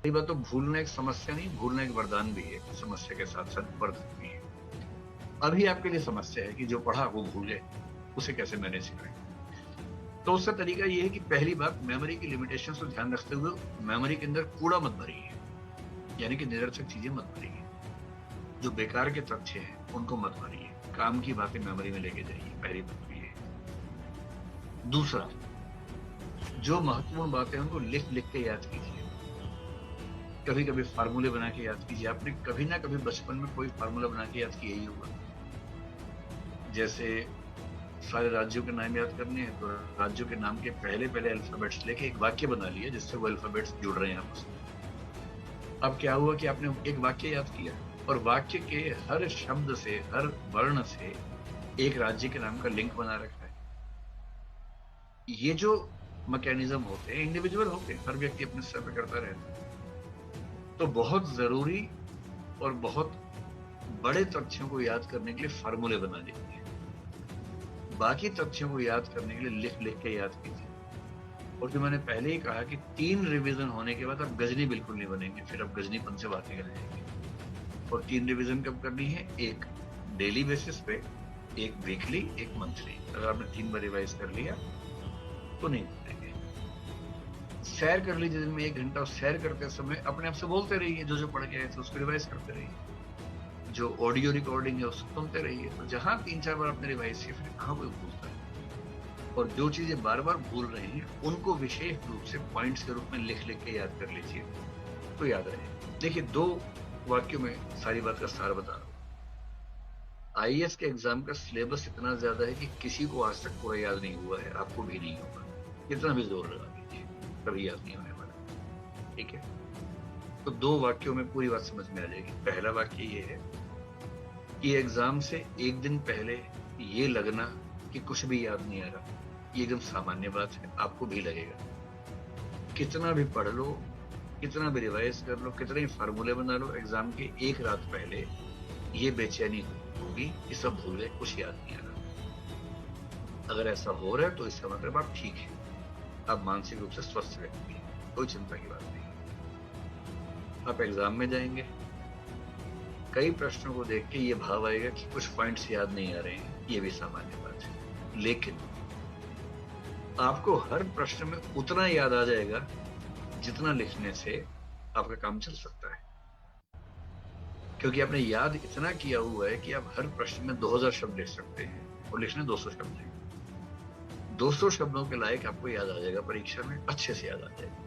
कई बार तो भूलना एक समस्या नहीं, भूलना एक वरदान भी है, समस्या के साथ साथ वरदान भी है। अभी आपके लिए समस्या है कि जो पढ़ा वो भूल गए, उसे कैसे मैनेज करें। तो उसका तरीका ये है कि पहली बात, मेमोरी की लिमिटेशंस को ध्यान रखते हुए मेमोरी के अंदर कूड़ा मत भरिए, यानी कि निरर्थक चीजें मत भरिए। जो बेकार के तथ्य हैं उनको मत भरिए, काम की बातें मेमोरी में लेके जाइए, पहली बात तो ये है। दूसरा, जो महत्वपूर्ण बातें हैं उनको लिख लिख के याद कीजिए। कभी कभी फार्मूले बना के याद कीजिए। आपने कभी ना कभी बचपन में कोई फार्मूला बना के याद किया ही होगा। जैसे सारे राज्यों के नाम याद करने हैं तो राज्यों के नाम के पहले पहले अल्फाबेट्स लेके एक वाक्य बना लिया जिससे वो अल्फाबेट्स जुड़ रहे हैं आपस में। अब क्या हुआ कि आपने एक वाक्य याद किया और वाक्य के हर शब्द से, हर वर्ण से एक राज्य के नाम का लिंक बना रखा है। ये जो मैकेनिज्म होते हैं इंडिविजुअल होते हैं, हर व्यक्ति अपने स्तर पर करता रहता है। तो बहुत जरूरी और बहुत बड़े तथ्यों को याद करने के लिए फार्मूले बना लीजिए। बाकी तथ्यों को याद करने के लिए लिख लिख के याद कीजिए। और जो मैंने पहले ही कहा कि 3 रिवीजन होने के बाद आप गजनी बिल्कुल नहीं बनेंगे, फिर आप गजनीपन से बातें कर जाएंगे। और 3 रिवीजन कब करनी है? एक डेली बेसिस पे, एक वीकली, एक मंथली। अगर आपने 3 बार रिवाइज कर लिया तो नहीं भूलेंगे। सैर कर लीजिए दिन में 1 घंटा, और सैर करते समय अपने आप से बोलते रहिए, जो जो पढ़ के आए थे उसको रिवाइज करते रहिए। जो ऑडियो रिकॉर्डिंग है उसको सुनते रहिए। तो जहां 3-4 बार आपने रिवाइज किया, फिर कहाँ कोई भूलता है। और जो चीजें बार बार भूल रहे हैं उनको विशेष रूप से पॉइंट्स के रूप में लिख लिख के याद कर लीजिए, तो याद रहे। देखिए, 2 वाक्यों में सारी बात का सार बता रहा हूं। आईएएस के एग्जाम का सिलेबस इतना ज्यादा है कि किसी को आज तक पूरा याद नहीं हुआ है, आपको भी नहीं होगा। कितना भी जोर लगा लीजिए, कभी याद नहीं होने वाला। ठीक है, तो 2 वाक्यों में पूरी बात समझ में आ जाएगी। पहला वाक्य ये है कि एग्जाम से 1 दिन पहले ये लगना कि कुछ भी याद नहीं आ रहा, ये एकदम सामान्य बात है, आपको भी लगेगा। कितना भी पढ़ लो, कितना भी रिवाइज कर लो, कितने ही फार्मूले बना लो, एग्जाम के 1 रात पहले ये बेचैनी होगी कि सब भूल गए, कुछ याद नहीं आ रहा। अगर ऐसा हो रहा है तो इसका मतलब आप ठीक है, आप मानसिक रूप से स्वस्थ व्यक्ति हैं, कोई चिंता की बात नहीं। आप एग्जाम में जाएंगे, कई प्रश्नों को देख के ये भाव आएगा कि कुछ पॉइंट्स याद नहीं आ रहे हैं, ये भी सामान्य बात है। लेकिन आपको हर प्रश्न में उतना याद आ जाएगा जितना लिखने से आपका काम चल सकता है, क्योंकि आपने याद इतना किया हुआ है कि आप हर प्रश्न में 2000 शब्द लिख सकते हैं, और लिखने 200 शब्द हैं। 200 शब्दों के लायक आपको याद आ जाएगा, परीक्षा में अच्छे से याद आ जाएगा।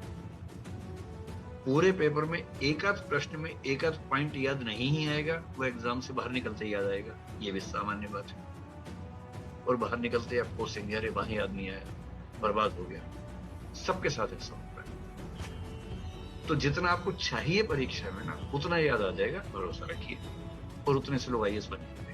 पूरे पेपर में एक आध प्रश्न में एक आध पॉइंट याद नहीं ही आएगा, वो एग्जाम से बाहर निकलते याद आएगा, ये भी सामान्य बात है। और बाहर निकलते आपको सिंह, अरे वहां याद नहीं आया, बर्बाद हो गया। सबके साथ ऐसा होता है। तो जितना आपको चाहिए परीक्षा में ना, उतना याद आ जाएगा, भरोसा रखिए, और उतने से लोग आईएएस बने।